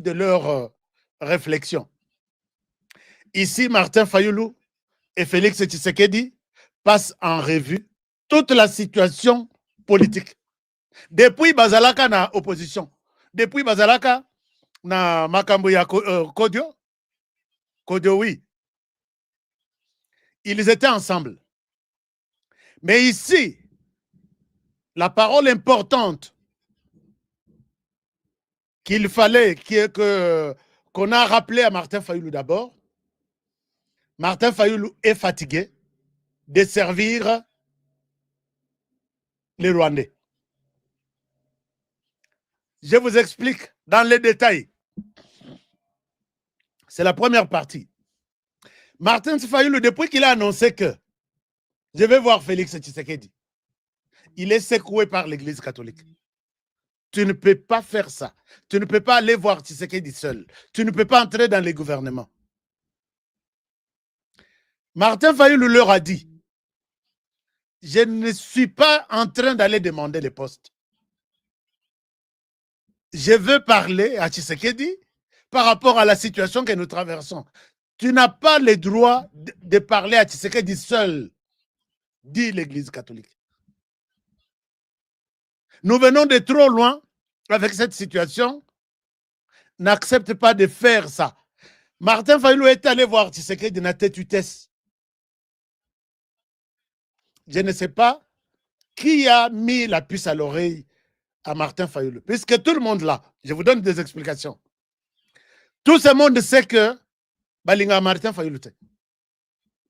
de leur réflexion. Ici, Martin Fayoulou et Félix Tshisekedi passent en revue toute la situation politique. Depuis Bazalaka na opposition, depuis Bazalaka na makambo ya Kodio, oui, ils étaient ensemble. Mais ici, la parole importante qu'il fallait qu'on a rappelé à Martin Fayoulou d'abord, Martin Fayoulou est fatigué de servir les Rwandais. Je vous explique dans les détails. C'est la première partie. Martin Fayoulou, depuis qu'il a annoncé que je vais voir Félix Tshisekedi, il est secoué par l'Église catholique. Tu ne peux pas faire ça. Tu ne peux pas aller voir Tshisekedi seul. Tu ne peux pas entrer dans les gouvernements. Martin Fayoulou leur a dit, je ne suis pas en train d'aller demander les postes. Je veux parler à Tshisekedi par rapport à la situation que nous traversons. Tu n'as pas le droit de parler à Tshisekedi seul, dit l'Église catholique. Nous venons de trop loin avec cette situation. N'accepte pas de faire ça. Martin Fayoulou est allé voir Tshisekedi na tête-vitesse. Je ne sais pas qui a mis la puce à l'oreille à Martin Fayoulou. Puisque tout le monde là, je vous donne des explications. Tout ce monde sait que Balinga Martin Fayoulou.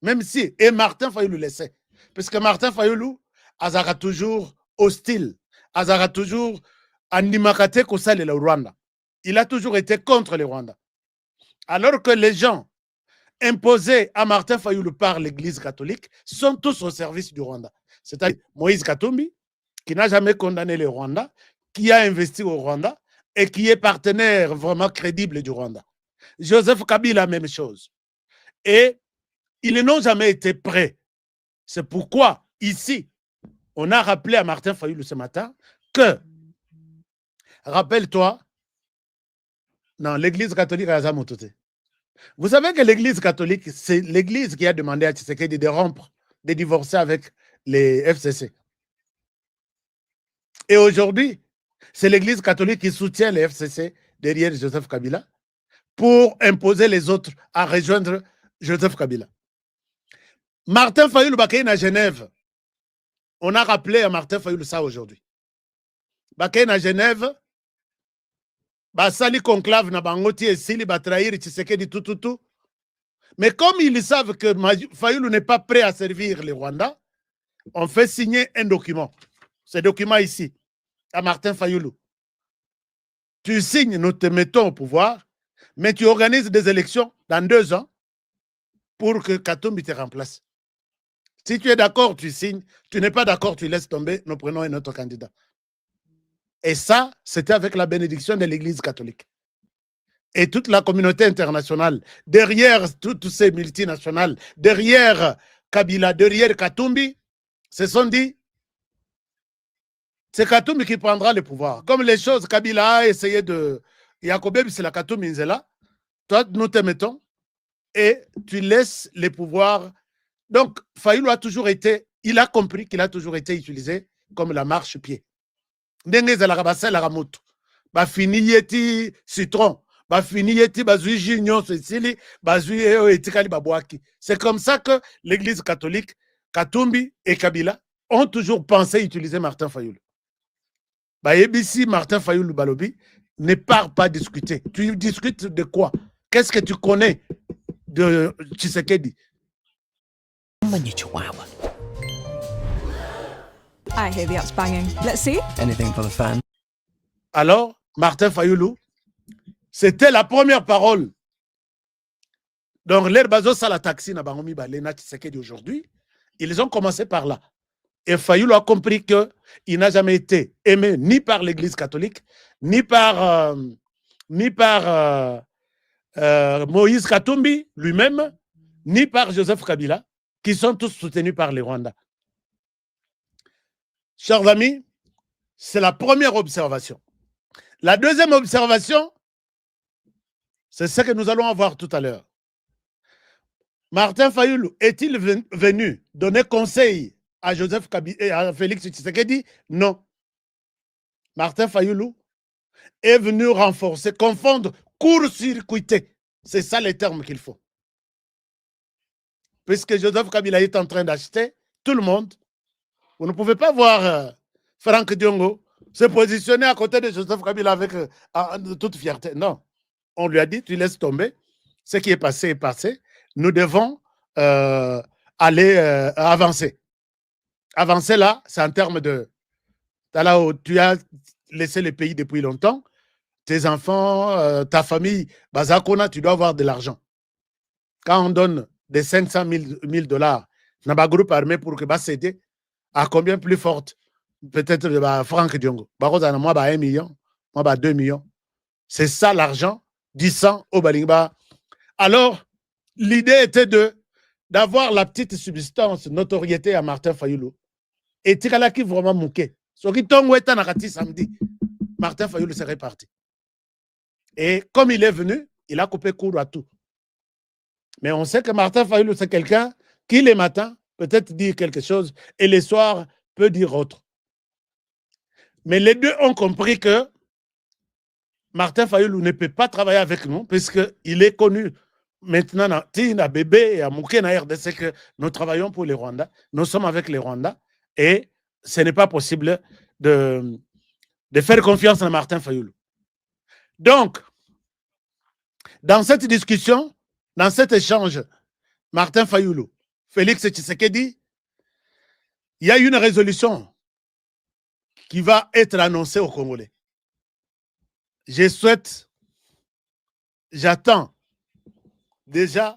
Même si, et Martin Fayoulou le sait. Puisque Martin Fayoulou a toujours hostile, a toujours animakate kosale le Rwanda. Il a toujours été contre le Rwanda. Alors que les gens imposés à Martin Fayoulou par l'Église catholique sont tous au service du Rwanda. C'est-à-dire Moïse Katumbi, qui n'a jamais condamné le Rwanda, qui a investi au Rwanda et qui est partenaire vraiment crédible du Rwanda. Joseph Kabila, même chose. Et ils n'ont jamais été prêts. C'est pourquoi, ici, on a rappelé à Martin Fayoulou ce matin que, rappelle-toi, dans l'Église catholique à Azamotote, vous savez que l'Église catholique, c'est l'Église qui a demandé à Tshisekedi de rompre, de divorcer avec les FCC. Et aujourd'hui, c'est l'Église catholique qui soutient les FCC derrière Joseph Kabila pour imposer les autres à rejoindre Joseph Kabila. Martin Fayoulou Bakay à Genève. On a rappelé à Martin Fayoulou ça aujourd'hui. Bakay à Genève, Basali conclave na bangoti et Sili Batraïr Tshisekedi tout. Mais comme ils savent que Fayoulou n'est pas prêt à servir les Rwandais, on fait signer un document. Ce document ici, à Martin Fayoulou. Tu signes, nous te mettons au pouvoir, mais tu organises des élections dans 2 ans pour que Katumbi te remplace. Si tu es d'accord, tu signes. Tu n'es pas d'accord, tu laisses tomber. Nous prenons un autre candidat. Et ça, c'était avec la bénédiction de l'Église catholique. Et toute la communauté internationale, derrière toutes ces multinationales, derrière Kabila, derrière Katumbi, se sont dit, c'est Katumbi qui prendra le pouvoir. Comme les choses, Kabila a essayé de... Yakobeb, c'est la Katumbi Nzela. Toi, nous te mettons et tu laisses les pouvoirs. Donc, Fayoulou a toujours été, il a compris qu'il a toujours été utilisé comme la marche-pied. Ndenge ezalaka basalaka moto. Bafini yeti citron. Bafini yeti bazui jus nyonso esili, bazui etikali babwaki. C'est comme ça que l'Église catholique, Katumbi et Kabila ont toujours pensé utiliser Martin Fayoulou. Bayebisi Martin Fayoulou Balobi ne part pas discuter. Tu discutes de quoi? Qu'est-ce que tu connais de Tshisekedi? I hear the ups banging. Let's see. Anything for the fan. Alors, Martin Fayoulou, c'était la première parole. Donc, l'air bazo sa la taxi na bangomi balena Tshisekedi aujourd'hui, ils ont commencé par là. Et Fayoulou a compris qu'il n'a jamais été aimé ni par l'Église catholique, ni par Moïse Katumbi lui-même, ni par Joseph Kabila, qui sont tous soutenus par les Rwandais. Chers amis, c'est la première observation. La deuxième observation, C'est ce que nous allons avoir tout à l'heure. Martin Fayoulou est-il venu donner conseil à Joseph Kabila et à Félix Tshisekedi? Non. Martin Fayoulou est venu renforcer, confondre, court-circuiter. C'est ça les termes qu'il faut. Puisque Joseph Kabila est en train d'acheter tout le monde, vous ne pouvez pas voir Franck Diongo se positionner à côté de Joseph Kabila avec toute fierté. Non. On lui a dit, tu laisses tomber. Ce qui est passé est passé. Nous devons aller avancer. Avancer là, c'est en termes de... Là où tu as laissé le pays depuis longtemps, tes enfants, ta famille, Bazakona, tu dois avoir de l'argent. Quand on donne des 500 000 dollars dans un groupe armé pour que céder, à combien plus forte? Peut-être Franck Diongo. Moi, 1 million, moi, 2 millions. C'est ça l'argent du sang au Balingba. Alors, l'idée était d'avoir la petite substance, notoriété à Martin Fayoulou. Et Tikalaki vraiment mouké. Ce qui tombe samedi, Martin Fayoulou serait parti. Et comme il est venu, il a coupé court à tout. Mais on sait que Martin Fayoulou, c'est quelqu'un qui, les matins, peut-être dit quelque chose et les soirs, peut dire autre. Mais les deux ont compris que Martin Fayoulou ne peut pas travailler avec nous puisqu'il est connu maintenant à Bébé et à Mouké, na RDC, que nous travaillons pour les Rwandais. Nous sommes avec les Rwandais et ce n'est pas possible de faire confiance à Martin Fayoulou. Donc, dans cette discussion, dans cet échange, Martin Fayoulou, Félix Tshisekedi, il y a une résolution qui va être annoncée aux Congolais. Je souhaite, j'attends déjà,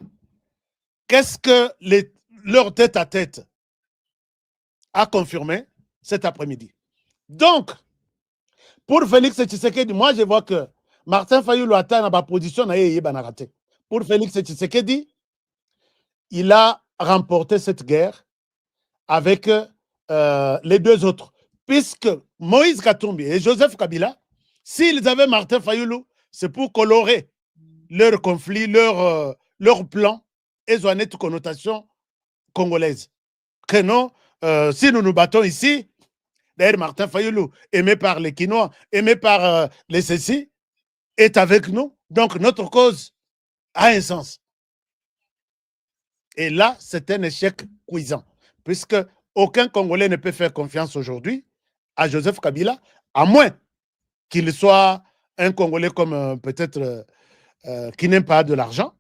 qu'est-ce que leur tête-à-tête a confirmé cet après-midi. Donc, pour Félix Tshisekedi, moi je vois que Martin Fayoulou atteint dans ma position. Pour Félix Tshisekedi, il a remporté cette guerre avec les deux autres. Puisque Moïse Katumbi et Joseph Kabila, s'ils avaient Martin Fayoulou, c'est pour colorer leur conflit, leur plan, et ils ont une connotation congolaise. Que non, si nous nous battons ici, d'ailleurs Martin Fayoulou, aimé par les Quinois, aimé par les Cécis, est avec nous. Donc notre cause a un sens. Et là, c'est un échec cuisant. Puisque aucun Congolais ne peut faire confiance aujourd'hui à Joseph Kabila, à moins qu'il soit un Congolais comme peut-être qui n'aime pas de l'argent.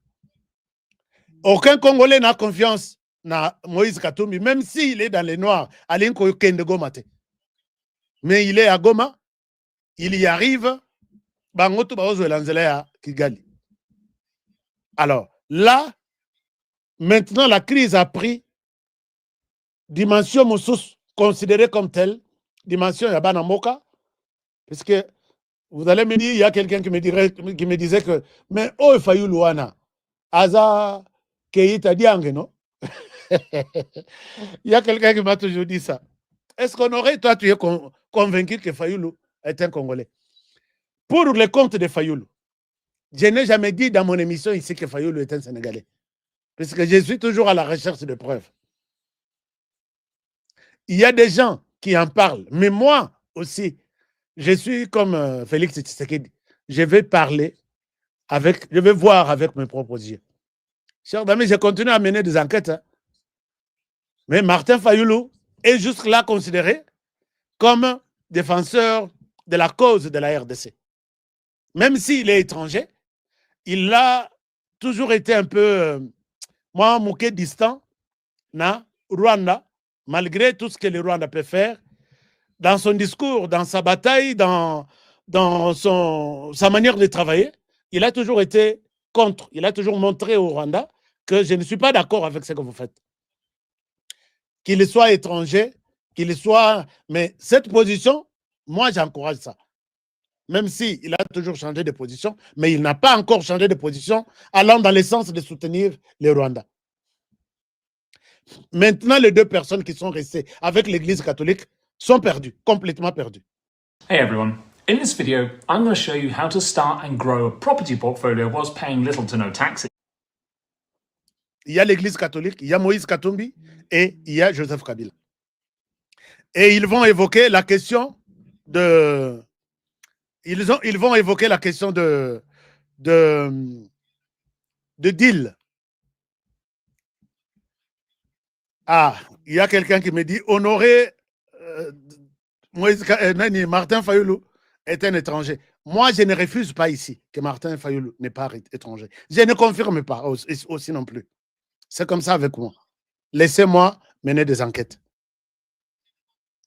Aucun Congolais n'a confiance dans Moïse Katumbi, même s'il est dans les Noirs, à l'Inko de Goma. Mais il est à Goma, il y arrive, Kigali. Alors là, maintenant la crise a pris dimension Moussous, considérée comme telle, dimension Yabana Moka, parce que vous allez me dire, il y a quelqu'un qui me disait que, mais oh, Fayoulou wana, Aza Keita Diange, non? Il y a quelqu'un qui m'a toujours dit ça. Est-ce qu'on aurait, toi, tu es convaincu que Fayoulou est un Congolais? Pour le compte de Fayoulou, je n'ai jamais dit dans mon émission ici que Fayoulou est un Sénégalais. Parce que je suis toujours à la recherche de preuves. Il y a des gens qui en parlent, mais moi aussi, je suis comme Félix Tshisekedi. Je vais parler je vais voir avec mes propres yeux. Chers amis, je continue à mener des enquêtes. Hein. Mais Martin Fayoulou est jusque-là considéré comme défenseur de la cause de la RDC. Même s'il est étranger, il a toujours été un peu, moi, mouké distant, na Rwanda, malgré tout ce que le Rwanda peut faire, dans son discours, dans sa bataille, dans sa manière de travailler, il a toujours été contre. Il a toujours montré au Rwanda que je ne suis pas d'accord avec ce que vous faites. Qu'il soit étranger, qu'il soit... Mais cette position, moi, j'encourage ça. Même s'il a toujours changé de position, mais il n'a pas encore changé de position allant dans le sens de soutenir les Rwandais. Maintenant, les deux personnes qui sont restées avec l'Église catholique sont perdues, complètement perdues. Hey everyone, In this video, I'm going to show you how to start and grow a property portfolio whilst paying little to no taxes. Il y a l'église catholique, il y a Moïse Katumbi et il y a Joseph Kabila. Et ils vont évoquer la question de... Ils vont évoquer la question de deal. Ah, il y a quelqu'un qui me dit honorer Martin Fayoulou est un étranger. Moi, je ne refuse pas ici que Martin Fayoulou n'est pas étranger. Je ne confirme pas aussi non plus. C'est comme ça avec moi. Laissez-moi mener des enquêtes.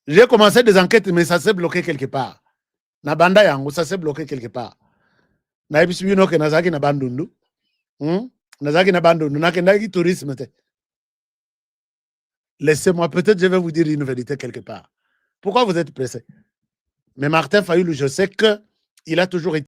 J'ai commencé des enquêtes, mais ça s'est bloqué quelque part. Nabanda yango, ça s'est bloqué quelque part. Naibisubino ke nazaki na bandundu. Nazaki na bandundu. Nakendaki tourisme. Laissez-moi, peut-être je vais vous dire une vérité quelque part. Pourquoi vous êtes pressé? Mais Martin Fayoulou, je sais qu'il a toujours été